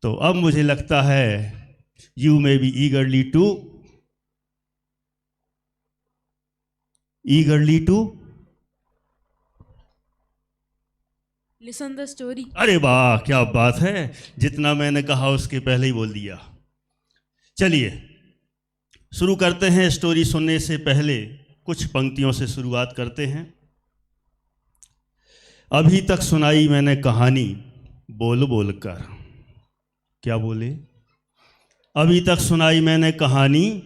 तो अब मुझे लगता है you may be eagerly to listen the story. अरे वाह, क्या बात है, जितना मैंने कहा उसके पहले ही बोल दिया। चलिए शुरू करते हैं। स्टोरी सुनने से पहले कुछ पंक्तियों से शुरुआत करते हैं। अभी तक सुनाई मैंने कहानी बोल बोल कर। क्या बोले? अभी तक सुनाई मैंने कहानी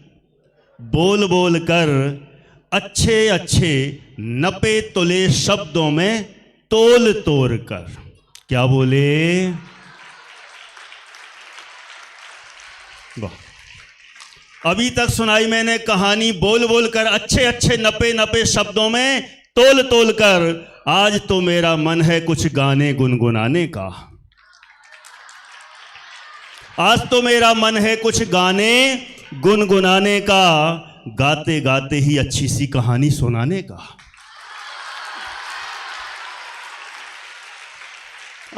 बोल बोल कर, अच्छे अच्छे नपे तुले शब्दों में तोल तोड़ कर। क्या बोले? वाह। अभी तक सुनाई मैंने कहानी बोल बोल कर, अच्छे अच्छे नपे नपे शब्दों में तोल तोल कर। आज तो मेरा मन है कुछ गाने गुनगुनाने का। आज तो मेरा मन है कुछ गाने गुनगुनाने का, गाते गाते ही अच्छी सी कहानी सुनाने का।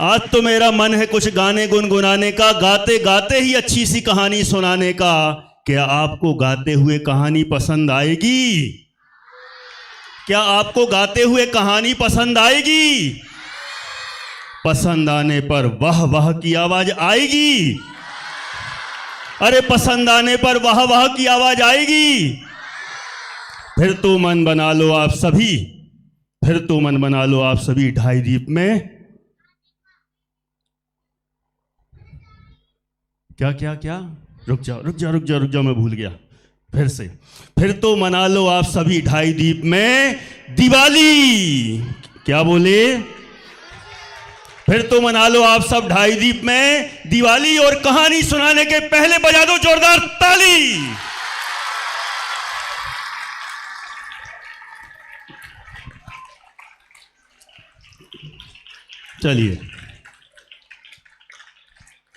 आज तो मेरा मन है कुछ गाने गुनगुनाने का, गाते गाते ही अच्छी सी कहानी सुनाने का। क्या आपको गाते हुए कहानी पसंद आएगी? क्या आपको गाते हुए कहानी पसंद आएगी? पसंद आने पर वाह वाह की आवाज आएगी। अरे पसंद आने पर वाह वाह की आवाज आएगी। फिर तो मन बना लो आप सभी, फिर तो मन बना लो आप सभी ढाई दीप में। क्या क्या क्या? रुक जाओ, मैं भूल गया। फिर से, फिर तो मना लो आप सभी ढाई दीप में दिवाली। क्या बोले? फिर तो मना लो आप सब ढाई दीप में दिवाली। और कहानी सुनाने के पहले बजा दो जोरदार ताली। चलिए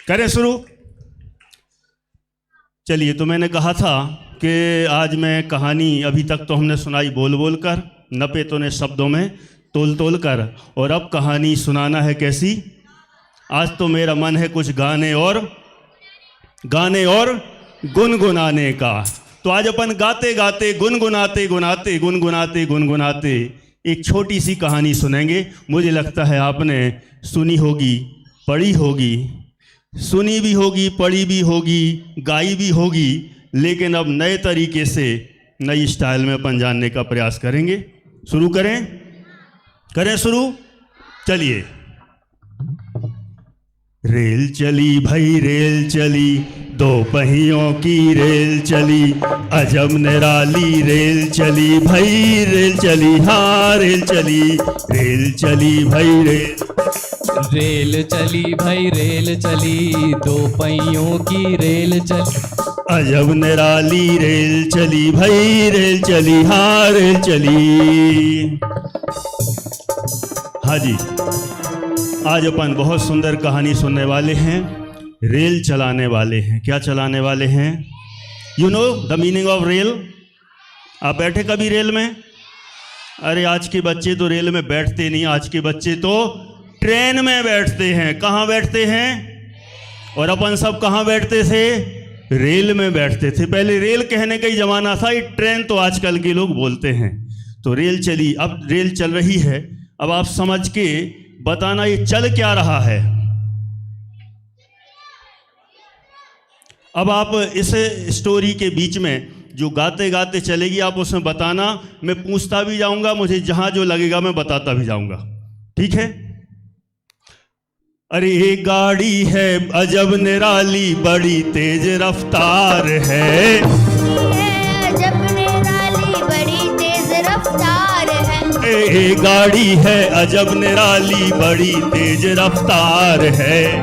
करें शुरू। चलिए, तो मैंने कहा था कि आज मैं कहानी अभी तक तो हमने सुनाई बोल बोल कर, नपे तोने शब्दों में तोल तोल कर, और अब कहानी सुनाना है कैसी? आज तो मेरा मन है कुछ गाने और गुनगुनाने का। तो आज अपन गाते गाते गुनगुनाते एक छोटी सी कहानी सुनेंगे। मुझे लगता है आपने सुनी होगी, पढ़ी होगी, सुनी भी होगी, पढ़ी भी होगी, गाई भी होगी, लेकिन अब नए तरीके से नई स्टाइल में अपन जानने का प्रयास करेंगे। शुरू करें शुरू। चलिए। रेल चली भाई रेल चली, दो पहियों की रेल चली, अजब निराली रेल चली भाई रेल चली, हाँ रेल चली भाई रेल चली भाई रेल चली, दो पहियों की रेल चली, अजब निराली रेल चली भाई रेल चली, हाँ रेल चली। हाँ जी, आज अपन बहुत सुंदर कहानी सुनने वाले हैं। रेल चलाने वाले हैं। क्या चलाने वाले हैं? You know the meaning of rail? आप बैठे कभी रेल में? अरे आज के बच्चे तो रेल में बैठते नहीं, आज के बच्चे तो ट्रेन में बैठते हैं। कहाँ बैठते हैं? और अपन सब कहाँ बैठते थे? रेल में बैठते थे। पहले रेल कहने का ही जमाना था, ये ट्रेन तो आजकल के लोग बोलते हैं। तो रेल चली, अब रेल चल रही है। अब आप समझ के बताना ये चल क्या रहा है। अब आप इस स्टोरी के बीच में जो गाते गाते चलेगी, आप उसमें बताना। मैं पूछता भी जाऊंगा, मुझे जहां जो लगेगा मैं बताता भी जाऊंगा। ठीक है? अरे एक गाड़ी है अजब निराली, बड़ी तेज रफ्तार है, अजब निराली बड़ी तेज रफ्तार है। एक गाड़ी है अजब निराली, बड़ी तेज रफ्तार है।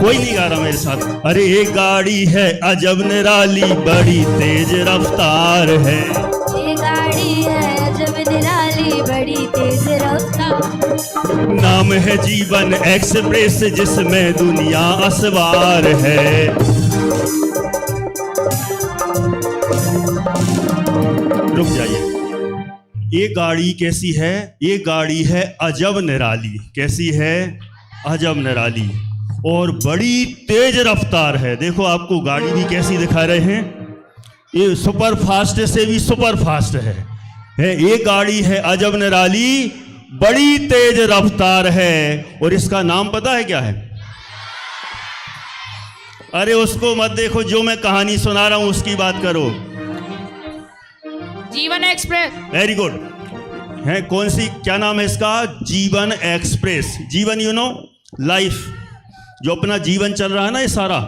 कोई नहीं गा रहा मेरे साथ। अरे एक गाड़ी है अजब निराली, बड़ी तेज रफ्तार है, ये गाड़ी है अजब निराली बड़ी तेज रफ्तार। नाम है जीवन एक्सप्रेस, जिसमें दुनिया असवार है। रुक जाइए। ये गाड़ी कैसी है? ये गाड़ी है अजब निराली। कैसी है? अजब निराली और बड़ी तेज रफ्तार है। देखो आपको गाड़ी भी कैसी दिखा रहे हैं, ये सुपर फास्ट से भी सुपर फास्ट है। ये गाड़ी है अजब निराली, बड़ी तेज रफ्तार है। और इसका नाम पता है क्या है? अरे उसको मत देखो, जो मैं कहानी सुना रहा हूं उसकी बात करो। जीवन एक्सप्रेस। Very good. है कौन सी, क्या नाम है इसका? जीवन एक्सप्रेस। जीवन यू नो लाइफ, जो अपना जीवन चल रहा है ना ये सारा,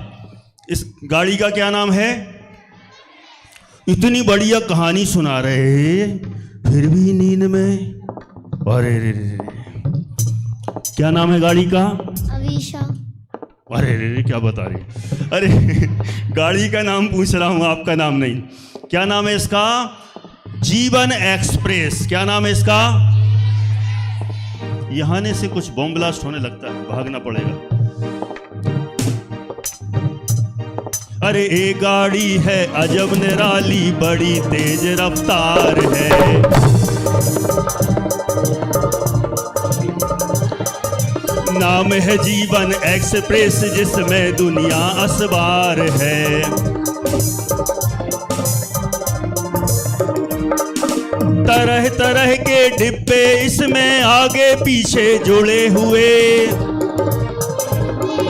इस गाड़ी का क्या नाम है? इतनी बढ़िया कहानी सुना रहे फिर भी नींद में। अरे रे रे, क्या नाम है गाड़ी का? अवीशा। अरे रे, क्या बता रहे? अरे गाड़ी का नाम पूछ रहा हूं, आपका नाम नहीं। क्या नाम है इसका? जीवन एक्सप्रेस। क्या नाम है इसका? यहां ने से कुछ बॉम्ब ब्लास्ट होने लगता है, भागना पड़ेगा। अरे ये गाड़ी है अजब निराली, बड़ी तेज रफ्तार है। नाम है जीवन एक्सप्रेस, जिसमें दुनिया असवार है। तरह तरह के डिब्बे इसमें आगे पीछे जुड़े हुए।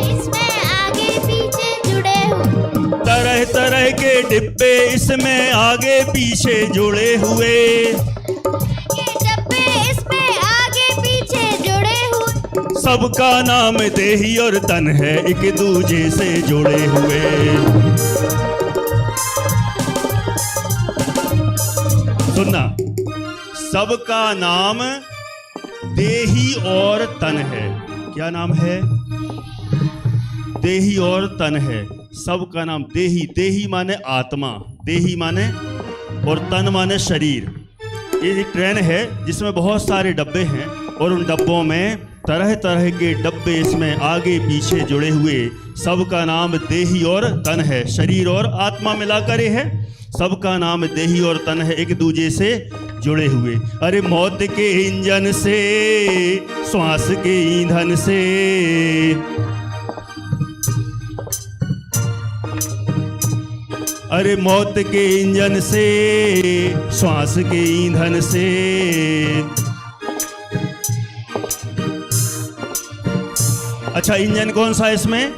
इसमें आगे पीछे जुड़े हुए। तरह तरह के डिब्बे इसमें आगे पीछे जुड़े हुए। ये डब्बे इसमें आगे पीछे जुड़े हुए। सबका नाम देही और तन है, एक दूजे से जुड़े हुए। सुनना, सबका नाम देही और तन है। क्या नाम है? देही और तन है। सबका नाम देही। देही माने आत्मा, देही माने, और तन माने शरीर। ये एक ट्रेन है जिसमें बहुत सारे डब्बे हैं और उन डब्बों में तरह तरह के डब्बे इसमें आगे पीछे जुड़े हुए। सबका नाम देही और तन है, शरीर और आत्मा मिलाकर ये है। सबका नाम देही और तन है, एक दूजे से जुड़े हुए। अरे मौत के इंजन से, श्वास के ईंधन से, अरे मौत के इंजन से, श्वास के ईंधन से। अच्छा, इंजन कौन सा है इसमें?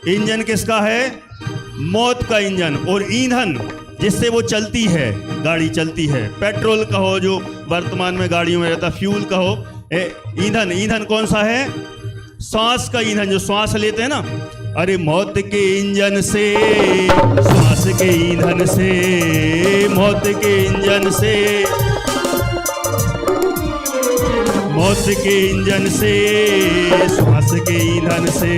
इंजन किसका है? मौत का इंजन। और ईंधन जिससे वो चलती है, गाड़ी चलती है, पेट्रोल कहो जो वर्तमान में गाड़ियों में रहता, फ्यूल कहो, ईंधन। ईंधन कौन सा है? सांस का ईंधन, जो सांस लेते हैं ना। अरे मौत के इंजन से, श्वास के ईंधन से, मौत के इंजन से, मौत के इंजन से, श्वास के ईंधन से।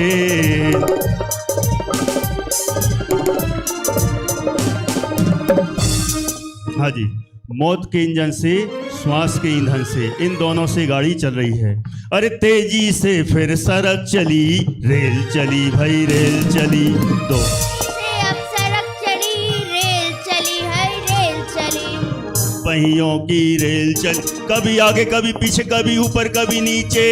हाँ जी, मौत के इंजन से, श्वास के ईंधन से, इन दोनों से गाड़ी चल रही है। अरे तेजी से फिर सड़क चली, रेल चली भाई, रेल चली। दो से अब सड़क चली, रेल चली है, रेल चली। पहियों की रेल चली, कभी आगे कभी पीछे, कभी ऊपर कभी नीचे,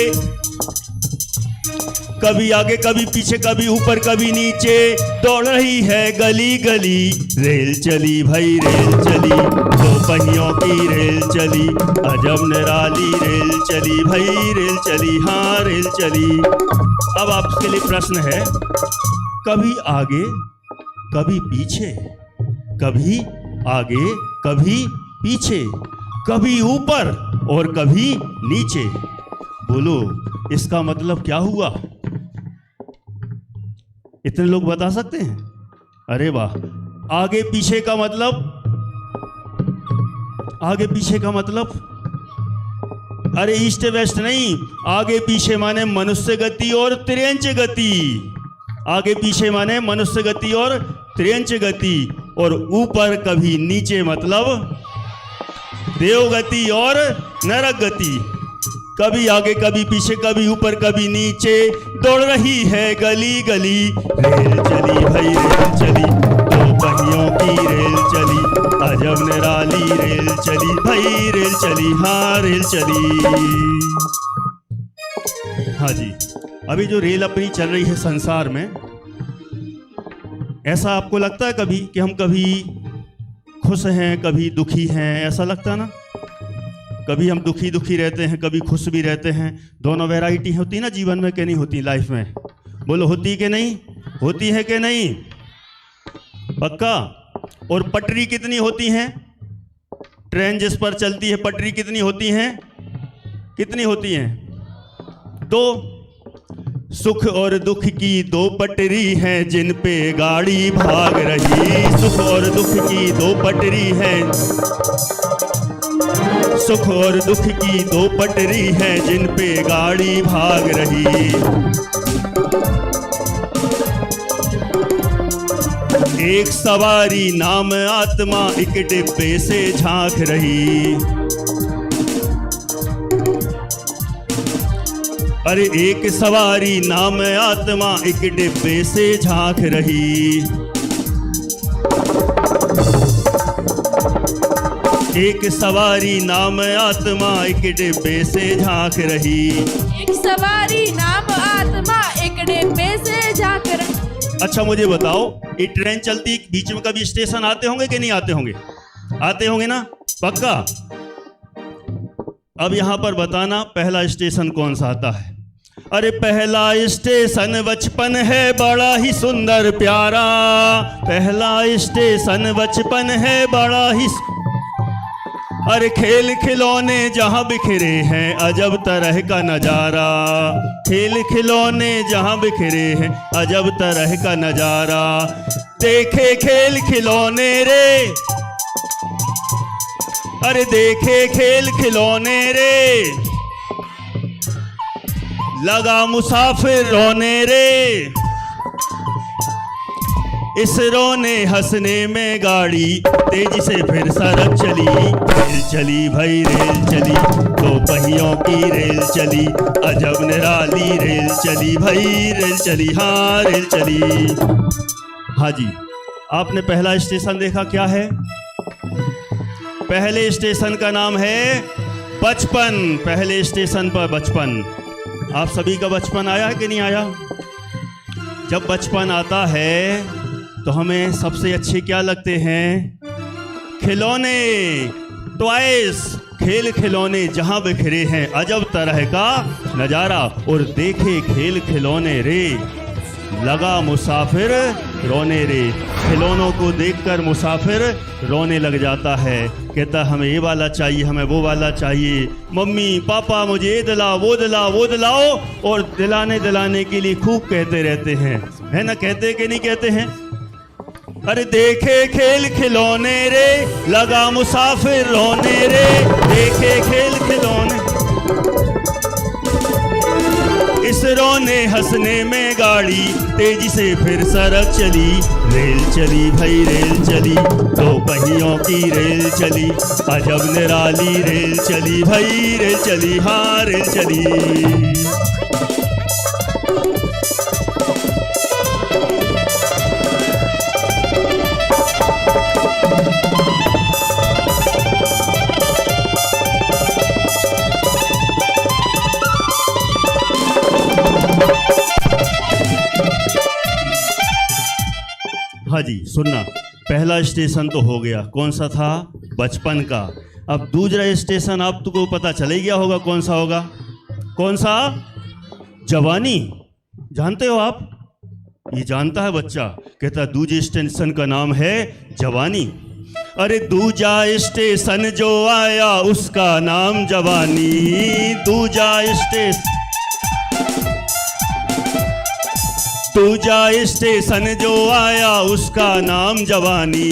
कभी आगे कभी पीछे, कभी ऊपर कभी नीचे। दौड़ रही है गली गली, रेल चली भाई, रेल चली। दो पहियों की रेल चली, अजब निराली रेल चली भाई, रेल चली, हाँ रेल चली। अब आपके लिए प्रश्न है, कभी आगे कभी पीछे, कभी आगे कभी पीछे, कभी ऊपर और कभी नीचे। बोलो इसका मतलब क्या हुआ? इतने लोग बता सकते हैं? अरे वाह। आगे पीछे का मतलब, आगे पीछे का मतलब, अरे ईस्ट वेस्ट नहीं, आगे पीछे माने मनुष्य गति और त्रियंच गति। आगे पीछे माने मनुष्य गति और त्रियंच गति। और ऊपर कभी नीचे मतलब देव गति और नरक गति। कभी आगे कभी पीछे, कभी ऊपर कभी नीचे। दौड़ रही है गली गली, रेल चली भाई, रेल चली। दो पहियों की रेल चली, अजब निराली रेल चली भाई रेल चली, हाँ रेल चली। हाँ जी, अभी जो रेल अपनी चल रही है संसार में, ऐसा आपको लगता है कभी कि हम कभी खुश हैं कभी दुखी हैं? ऐसा लगता है ना? कभी हम दुखी दुखी रहते हैं, कभी खुश भी रहते हैं। दोनों वैरायटी होती है ना जीवन में, कि नहीं होती लाइफ में? बोलो होती कि नहीं? होती है कि नहीं? पक्का? और पटरी कितनी होती हैं? ट्रेन जिस पर चलती है पटरी कितनी होती हैं? कितनी होती हैं? दो। सुख और दुख की दो पटरी हैं जिन पे गाड़ी भाग रही, सुख और दुख की दो पटरी हैं, सुख और दुख की दो पटरी हैं जिन पे गाड़ी भाग रही। एक सवारी नाम आत्मा एक डिब्बे से झांक रही, अरे एक सवारी नाम आत्मा एक डिब्बे से झांक रही। एक सवारी नाम आत्मा एक डिब्बे से झांक रही। एक सवारी नाम आत्मा एक डिब्बे से झांक रही। अच्छा मुझे बताओ, ये ट्रेन चलती बीच में कभी स्टेशन आते होंगे कि नहीं आते होंगे? आते होंगे ना? पक्का? अब यहां पर बताना पहला स्टेशन कौन सा आता है। अरे पहला स्टेशन बचपन है बड़ा ही सुंदर प्यारा, पहला स्टेशन बचपन है बड़ा ही, अरे खेल खिलौने जहां बिखरे हैं अजब तरह का नजारा, खेल खिलौने जहां बिखरे हैं अजब तरह का नजारा। देखे खेल खिलौने रे, अरे देखे खेल खिलौने रे, लगा मुसाफिर रोने रे, इस रोने हंसने में गाड़ी तेजी से फिर सड़क चली, रेल चली भाई रेल चली, दो पहियों की रेल चली, अजब निराली रेल चली भाई रेल चली, हाँ रेल चली। हाँ जी, आपने पहला स्टेशन देखा, क्या है? पहले स्टेशन का नाम है बचपन। पहले स्टेशन पर बचपन। आप सभी का बचपन आया है कि नहीं आया? जब बचपन आता है तो हमें सबसे अच्छे क्या लगते हैं? खिलौने, टॉयज, खेल खिलौने जहां बिखरे हैं अजब तरह का नजारा। और देखे खेल खिलौने रे, लगा मुसाफिर रोने रे। खिलौनों को देखकर मुसाफिर रोने लग जाता है, कहता हमें ये वाला चाहिए, हमें वो वाला चाहिए, मम्मी पापा मुझे ये दिलाओ वो दिलाओ वो दिलाओ, और दिलाने के लिए खूब कहते रहते हैं, है ना? कहते कि नहीं कहते हैं? अरे देखे खेल खिलौने रे, लगा मुसाफिर रोने रे, देखे खेल खिलौने, इस रोने हंसने में गाड़ी तेजी से फिर सड़क चली, रेल चली भाई रेल चली, दो पहियों की रेल चली, अजब निराली रेल चली भाई रेल चली, हाँ रेल चली। हाँ जी, सुनना, पहला स्टेशन तो हो गया, कौन सा था? बचपन का। अब दूसरा स्टेशन आपको पता चल ही गया होगा, कौन सा होगा? कौन सा? जवानी। जानते हो आप? ये जानता है बच्चा, कहता दूसरे स्टेशन का नाम है जवानी। अरे दूजा स्टेशन जो आया उसका नाम जवानी, दूजा स्टेशन जो आया उसका नाम जवानी,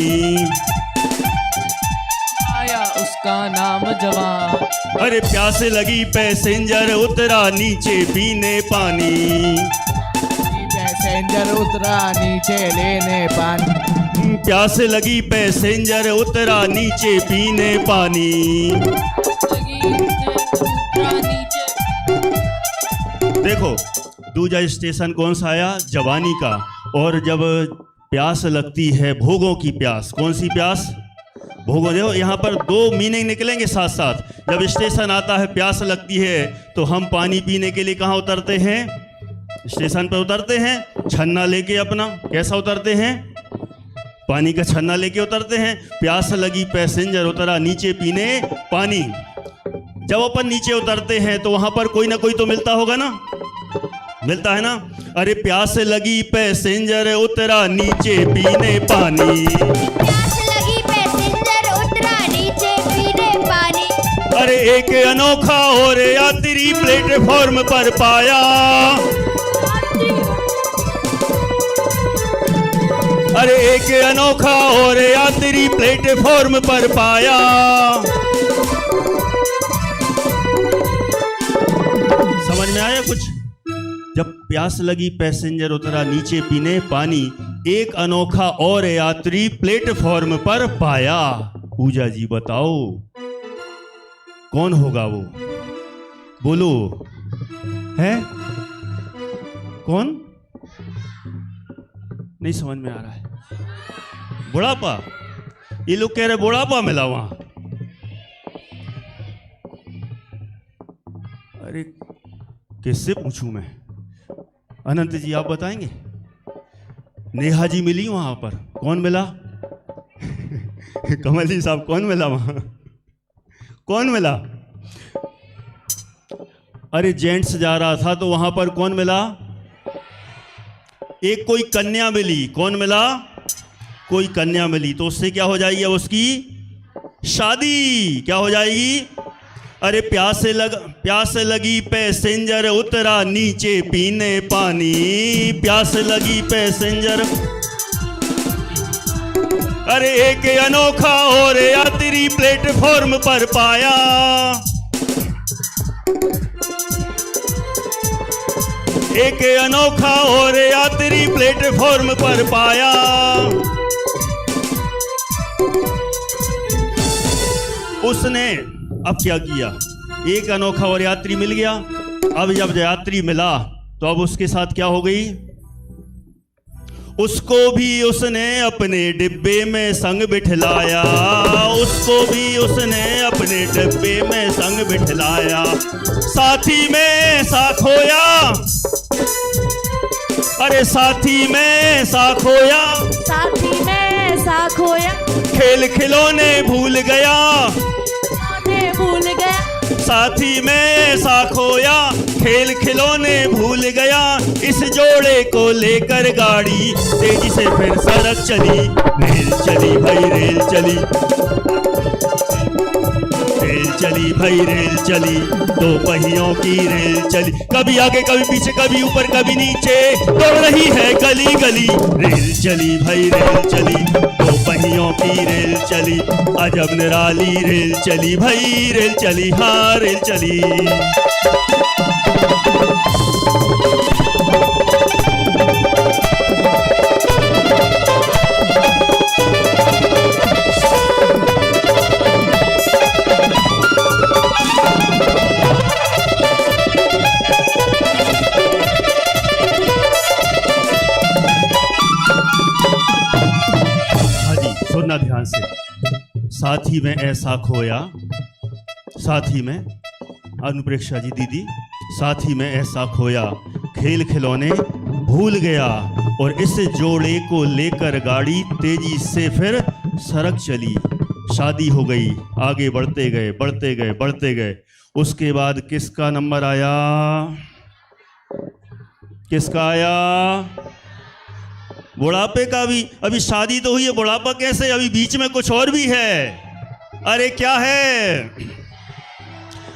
आया उसका नाम जवान। अरे प्यास लगी पैसेंजर उतरा नीचे पीने पानी, पैसेंजर उतरा नीचे लेने पानी, प्यास लगी पैसेंजर उतरा नीचे पीने पानी। देखो दूजा स्टेशन कौन सा आया? जवानी का। और जब प्यास लगती है भोगों की प्यास। कौन सी प्यास? भोगों। देखो यहाँ पर दो मीनिंग निकलेंगे साथ साथ। जब स्टेशन आता है प्यास लगती है तो हम पानी पीने के लिए कहाँ उतरते हैं? स्टेशन पर उतरते हैं, छन्ना लेके अपना। कैसा उतरते हैं? पानी का छन्ना लेके उतरते हैं। प्यास लगी पैसेंजर उतरा नीचे पीने पानी। जब अपन नीचे उतरते हैं तो वहां पर कोई ना कोई तो मिलता होगा ना, मिलता है ना। अरे प्यास लगी पैसेंजर उतरा नीचे पीने पानी। प्यास लगी पैसेंजर उतरा नीचे पीने पानी। अरे एक अनोखा और यात्री प्लेटफॉर्म पर पाया। अरे एक अनोखा और यात्री प्लेटफॉर्म पर पाया। समझ में आया कुछ? जब प्यास लगी पैसेंजर उतरा नीचे पीने पानी, एक अनोखा और यात्री प्लेटफॉर्म पर पाया। पूजा जी बताओ कौन होगा वो? बोलो, है कौन? नहीं समझ में आ रहा है। बुढ़ापा? ये लोग कह रहे बुढ़ापा मिला वहां। अरे किससे पूछूं मैं? अनंत जी आप बताएंगे? नेहा जी मिली वहां पर? कौन मिला? कमल जी साहब कौन मिला वहां? कौन मिला? अरे जेंट्स जा रहा था तो वहां पर कौन मिला? एक कोई कन्या मिली। कौन मिला? कोई कन्या मिली। तो उससे क्या हो जाएगी? अब उसकी शादी। क्या हो जाएगी? अरे प्यास लगी पैसेंजर उतरा नीचे पीने पानी। प्यास लगी पैसेंजर। अरे एक अनोखा और यात्री प्लेटफॉर्म पर पाया। एक अनोखा और यात्री प्लेटफॉर्म पर पाया। उसने अब क्या किया? एक अनोखा और यात्री मिल गया। अब जब यात्री मिला तो अब उसके साथ क्या हो गई? उसको भी उसने अपने डिब्बे में संग बिठलाया। उसको भी उसने अपने डिब्बे में संग बिठलाया। साथी में साथ होया। अरे साथी में साथ होया। साथी में साथ खोया, खेल खिलौने भूल गया। भूल गया। साथी में साथ होया, खेल खिलौने भूल गया। इस जोड़े को लेकर गाड़ी तेजी से फिर सड़क चली। रेल चली भाई रेल चली। रेल चली भाई रेल चली। दो पहियों की रेल चली। कभी आगे कभी पीछे, कभी ऊपर कभी नीचे, दौड़ रही है गली गली। रेल चली भाई रेल चली। दो पहियों की रेल चली। अजब निराली रेल चली भाई रेल चली। हाँ रेल चली। सुनना ध्यान से। साथी में ऐसा खोया। साथी में, अनुप्रेक्षा जी दीदी, साथी में ऐसा खोया, खेल खिलौने भूल गया। और इस जोड़े को लेकर गाड़ी तेजी से फिर सड़क चली। शादी हो गई। आगे बढ़ते गए बढ़ते गए बढ़ते गए। उसके बाद किसका नंबर आया? किसका आया? बुढ़ापे का भी। अभी शादी तो हुई है, बुढ़ापा कैसे? अभी बीच में कुछ और भी है। अरे क्या है?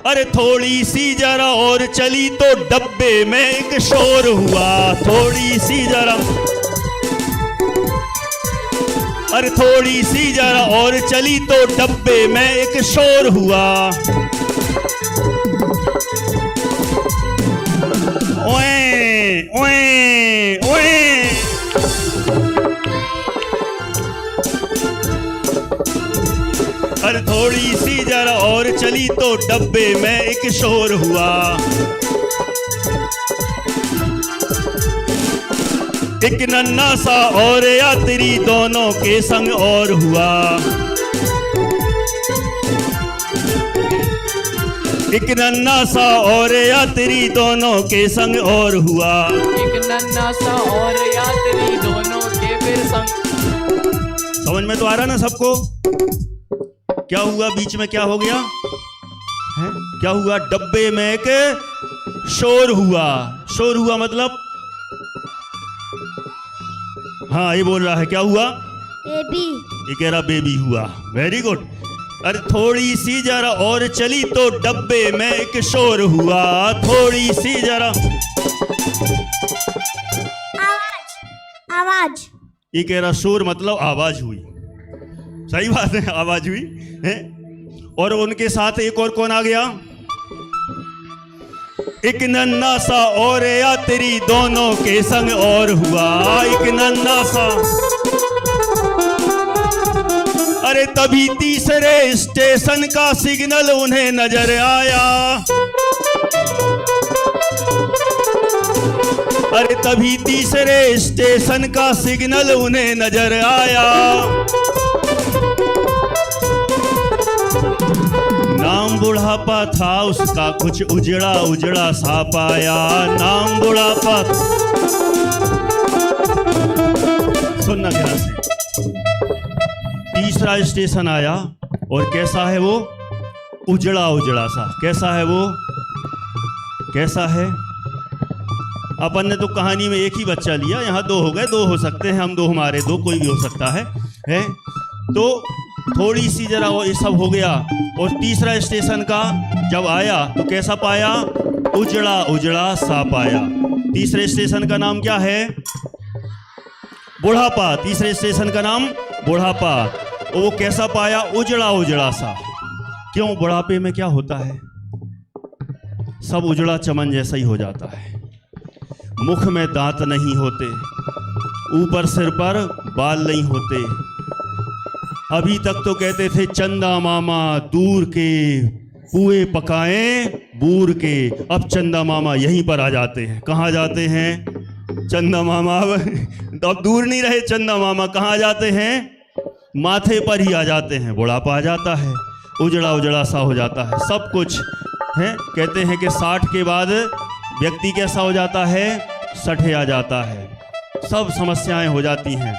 अरे थोड़ी सी जरा और चली तो डब्बे में एक शोर हुआ। थोड़ी सी जरा, अरे थोड़ी सी जरा और चली तो डब्बे में एक शोर हुआ। ओए ओए ओए। अरे थोड़ी सी जरा और चली तो डब्बे में एक शोर हुआ। एक नन्हा सा और यात्री दोनों के संग और हुआ। एक नन्हा सा और यात्री दोनों के संग और हुआ। एक नन्हा सा और यात्री दोनों के फिर संग। समझ में तो आ रहा ना सबको? क्या हुआ बीच में, क्या हो गया है? क्या हुआ? डब्बे में एक शोर हुआ। शोर हुआ मतलब, हाँ ये बोल रहा है क्या हुआ? बेबी। ये कह रहा बेबी हुआ। Very good. अरे थोड़ी सी जरा और चली तो डब्बे में एक शोर हुआ। थोड़ी सी जरा आवाज। आवाज। ये कह रहा शोर मतलब आवाज हुई। सही बात है, आवाज हुई है। और उनके साथ एक और कौन आ गया? एक नन्हा सा और यात्री दोनों के संग और हुआ। एक नन्हा सा। अरे तभी तीसरे स्टेशन का सिग्नल उन्हें नजर आया। अरे तभी तीसरे स्टेशन का सिग्नल उन्हें नजर आया। नाम बुढ़ापा था उसका, कुछ उजड़ा उजड़ा सा पाया। नाम बुढ़ापा। सुनना ध्यान से। तीसरा स्टेशन आया और कैसा है वो? उजड़ा उजड़ा सा। कैसा है वो? कैसा है? अपन ने तो कहानी में एक ही बच्चा लिया, यहाँ दो हो गए, दो हो सकते हैं, हम दो हमारे दो, कोई भी हो सकता है? तो थोड़ी सी जरा वो ये सब हो गया। और तीसरा स्टेशन का जब आया तो कैसा पाया? उजड़ा उजड़ा सा पाया। तीसरे स्टेशन का नाम क्या है? बुढ़ापा। तीसरे स्टेशन का नाम बुढ़ापा। वो कैसा पाया? उजड़ा उजड़ा सा। क्यों? बुढ़ापे में क्या होता है? सब उजड़ा चमन जैसा ही हो जाता है। मुख में दांत नहीं होते, ऊपर सिर पर बाल नहीं होते। अभी तक तो कहते थे चंदा मामा दूर के पुए पकाएं बूर के। अब चंदा मामा यहीं पर आ जाते हैं। कहाँ जाते हैं? चंदा मामा अब दूर नहीं रहे। चंदा मामा कहाँ जाते हैं? माथे पर ही आ जाते हैं। बुढ़ापा आ जाता है, उजड़ा उजड़ा सा हो जाता है सब कुछ है। कहते हैं कि 60 के बाद व्यक्ति कैसा हो जाता है? सठे आ जाता है। सब समस्याएं हो जाती हैं।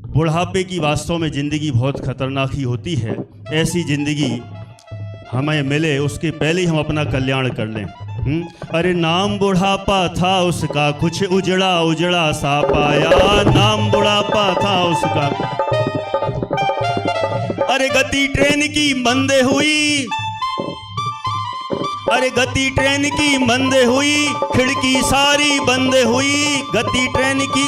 बुढ़ापे की वास्तव में ज़िंदगी बहुत खतरनाक ही होती है। ऐसी ज़िंदगी हमें मिले उसके पहले ही हम अपना कल्याण कर लें। अरे नाम बुढ़ापा था उसका, कुछ उजड़ा उजड़ा सा पाया। नाम बुढ़ापा था उसका। अरे गति ट्रेन की मंद हुई। अरे गति ट्रेन की मंद हुई, खिड़की सारी बंद हुई। गति ट्रेन की।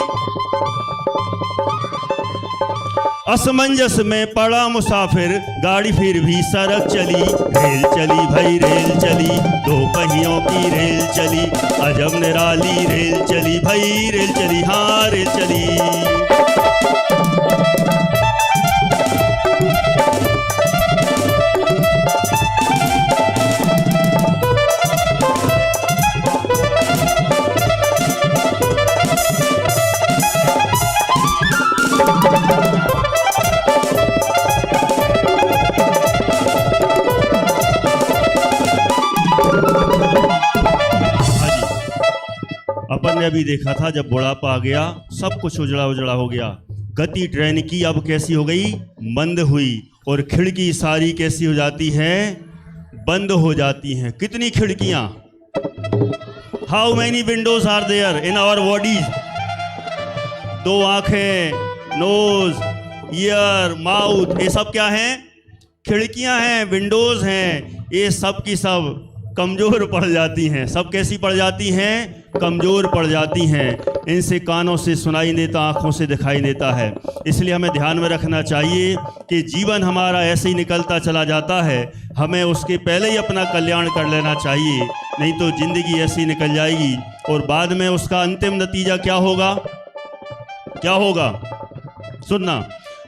असमंजस में पड़ा मुसाफिर, गाड़ी फिर भी सड़क चली। रेल चली भाई रेल चली, दो पहियों की रेल चली। अजब निराली रेल चली भाई रेल चली, हाँ रेल चली। अपन ने अभी देखा था जब बुढ़ापा आ गया सब कुछ उजड़ा उजड़ा हो गया। गति ट्रेन की अब कैसी हो गई? मंद हुई। और खिड़की सारी कैसी हो जाती है? बंद हो जाती हैं। कितनी खिड़कियां? How many windows are there in our bodies? दो आंखें, नोज, ईयर, माउथ, ये सब क्या हैं? खिड़कियां हैं, विंडोज हैं। ये सब की सब कमज़ोर पड़ जाती हैं। सब कैसी पड़ जाती हैं? कमज़ोर पड़ जाती हैं। इनसे कानों से सुनाई देता, आँखों से दिखाई देता है। इसलिए हमें ध्यान में रखना चाहिए कि जीवन हमारा ऐसे ही निकलता चला जाता है। हमें उसके पहले ही अपना कल्याण कर लेना चाहिए, नहीं तो ज़िंदगी ऐसी निकल जाएगी और बाद में उसका अंतिम नतीजा क्या होगा? क्या होगा? सुनना,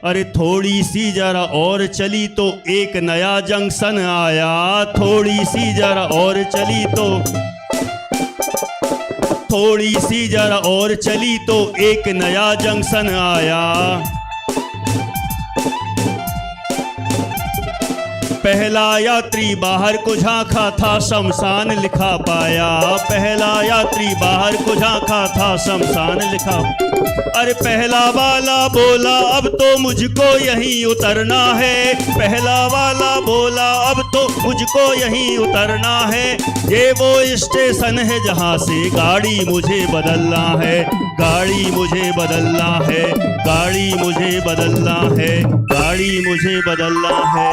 अरे थोड़ी सी जरा और चली तो एक नया जंक्शन आया, थोड़ी सी जरा और चली तो, थोड़ी सी जरा और चली तो एक नया जंक्शन आया। पहला यात्री बाहर को झांका था, शमशान लिखा पाया। पहला यात्री बाहर को झांका था, शमशान लिखा। अरे पहला वाला बोला अब तो मुझको यहीं उतरना है, पहला वाला बोला अब तो मुझको यहीं उतरना है। ये वो स्टेशन है जहाँ से गाड़ी मुझे बदलना है, गाड़ी मुझे बदलना है, गाड़ी मुझे बदलना है, गाड़ी मुझे बदलना है।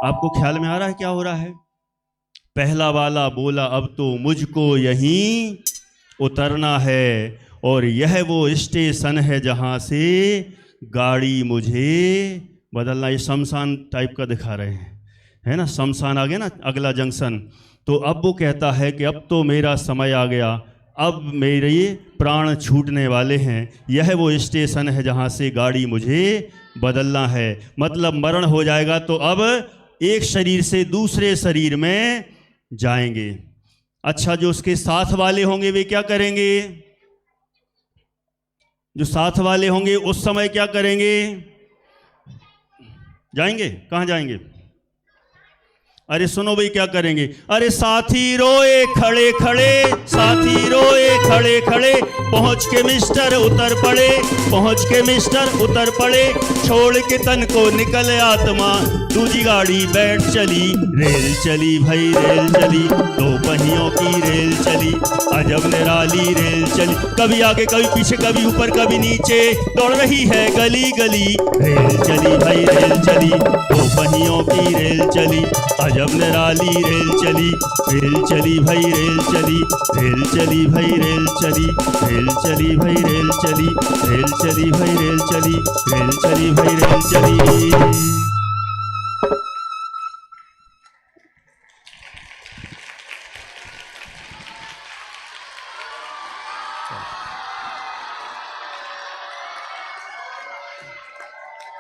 आपको ख्याल में आ रहा है क्या हो रहा है? पहला वाला बोला अब तो मुझको यहीं उतरना है, और यह वो स्टेशन है जहाँ से गाड़ी मुझे बदलना। ये शमशान टाइप का दिखा रहे हैं, है ना, शमशान आ गया ना अगला जंक्शन। तो अब वो कहता है कि अब तो मेरा समय आ गया, अब मेरे प्राण छूटने वाले हैं। यह वो स्टेशन है जहाँ से गाड़ी मुझे बदलना है। मतलब मरण हो जाएगा तो अब एक शरीर से दूसरे शरीर में जाएंगे। अच्छा, जो उसके साथ वाले होंगे वे क्या करेंगे? जो साथ वाले होंगे उस समय क्या करेंगे? जाएंगे, कहाँ जाएंगे? अरे सुनो भाई, क्या करेंगे? अरे साथी रोए खड़े खड़े, साथी रोए खड़े खड़े, पहुंच के मिस्टर उतर पड़े, पहुंच के मिस्टर उतर पड़े। छोड़ के तन को निकल आत्मा, दूजी गाड़ी बैठ चली। रेल चली भाई रेल चली, दो पहियों की रेल चली, अजब निराली रेल चली। कभी आगे कभी पीछे, कभी ऊपर कभी नीचे, दौड़ रही है गली गली। रेल चली भाई रेल चली, दो पहियों की रेल चली, जब निराली रेल चली। रेल चली भाई रेल चली, रेल चली भाई रेल चली, रेल चली भाई रेल चली, रेल चली भाई रेल चली, रेल चली भाई रेल चली।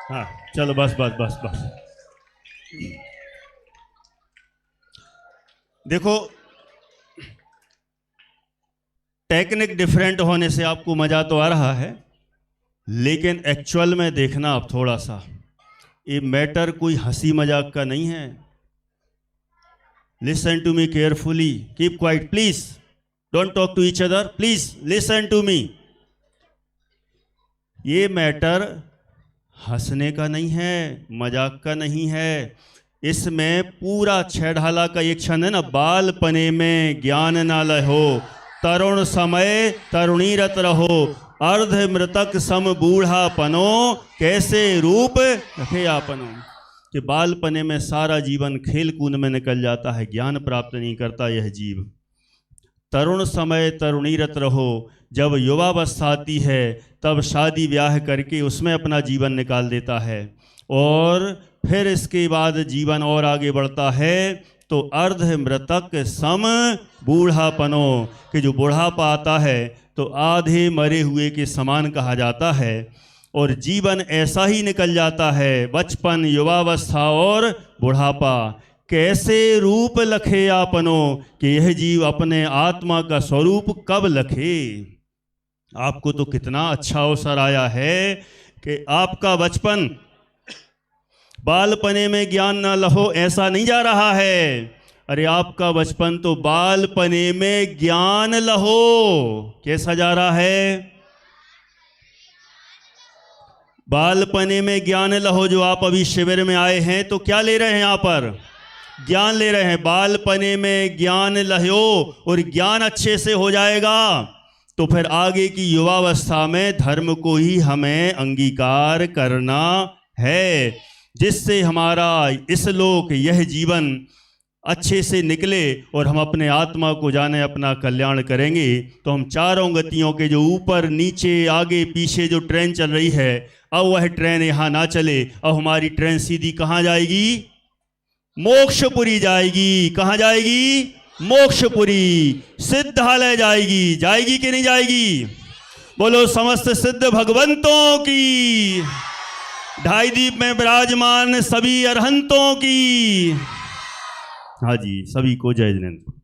हाँ चलो, बस बस बस बस। देखो, टेक्निक डिफरेंट होने से आपको मज़ा तो आ रहा है, लेकिन एक्चुअल में देखना आप थोड़ा सा, ये मैटर कोई हंसी मजाक का नहीं है। Listen to me carefully, keep quiet please, don't talk to each other, please listen to me. ये मैटर हंसने का नहीं है, मजाक का नहीं है। इसमें पूरा छह ढाला का एक क्षण है ना, बालपने में ज्ञान ना लहो, तरुण समय तरुणीरत रहो, अर्ध मृतक सम बूढ़ापनो, कैसे रूप रखे आपनो। कि बालपने में सारा जीवन खेल कूद में निकल जाता है, ज्ञान प्राप्त नहीं करता यह जीव। तरुण समय तरुणीरत रहो, जब युवावस्था आती है तब शादी ब्याह करके उसमें अपना जीवन निकाल देता है, और फिर इसके बाद जीवन और आगे बढ़ता है तो अर्ध मृतक सम बूढ़ापनो, कि जो बुढ़ापा आता है तो आधे मरे हुए के समान कहा जाता है, और जीवन ऐसा ही निकल जाता है, बचपन युवावस्था और बुढ़ापा। कैसे रूप लखे आपनो, कि यह जीव अपने आत्मा का स्वरूप कब लखे। आपको तो कितना अच्छा अवसर आया है कि आपका बचपन, बालपने में ज्ञान न लहो ऐसा नहीं जा रहा है। अरे आपका बचपन तो बालपने में ज्ञान लहो कैसा जा रहा है? बालपने में ज्ञान लहो। जो आप अभी शिविर में आए हैं तो क्या ले रहे हैं? यहाँ पर ज्ञान ले रहे हैं। बालपने में ज्ञान लहो और ज्ञान अच्छे से हो जाएगा तो फिर आगे की युवावस्था में धर्म को ही हमें अंगीकार करना है, जिससे हमारा इस लोक यह जीवन अच्छे से निकले और हम अपने आत्मा को जाने, अपना कल्याण करेंगे। तो हम चारों गतियों के जो ऊपर नीचे आगे पीछे जो ट्रेन चल रही है, अब वह ट्रेन यहाँ ना चले। अब हमारी ट्रेन सीधी कहाँ जाएगी? मोक्षपुरी जाएगी। कहाँ जाएगी? मोक्षपुरी। सिद्धालय जाएगी। जाएगी कि नहीं जाएगी? बोलो समस्त सिद्ध भगवंतों की, ढाई दीप में विराजमान सभी अरहंतों की। हाँ जी, सभी को जय जिनेंद्र।